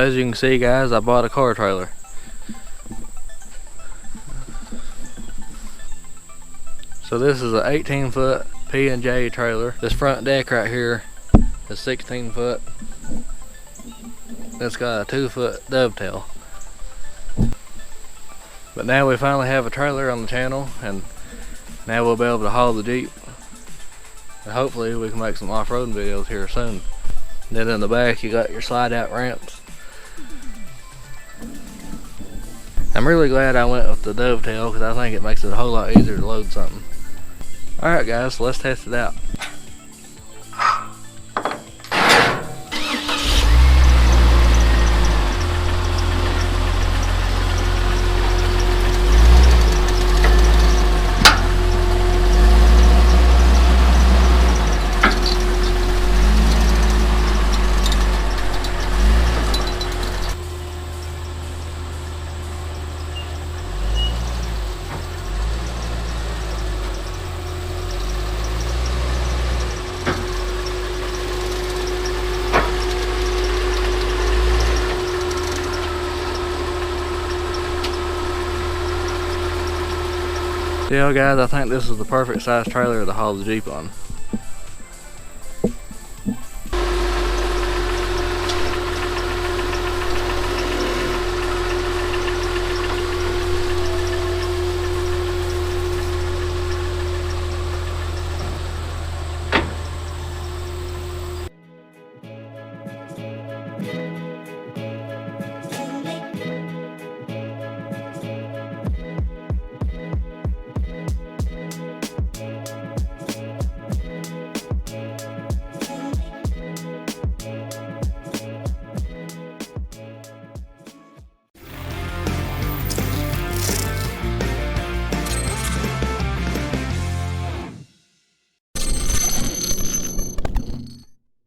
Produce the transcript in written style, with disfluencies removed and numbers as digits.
as you can see, guys, I bought a car trailer. So this is an 18-foot P&J trailer. This front deck right here is 16 foot. It's got a 2-foot dovetail. But now we finally have a trailer on the channel, and now we'll be able to haul the Jeep. And hopefully we can make some off-roading videos here soon. And then in the back you got your slide out ramps. I'm really glad I went with the dovetail because I think it makes it a whole lot easier to load something. Alright guys, so let's test it out. Yeah guys, I think this is the perfect size trailer to haul the Jeep on.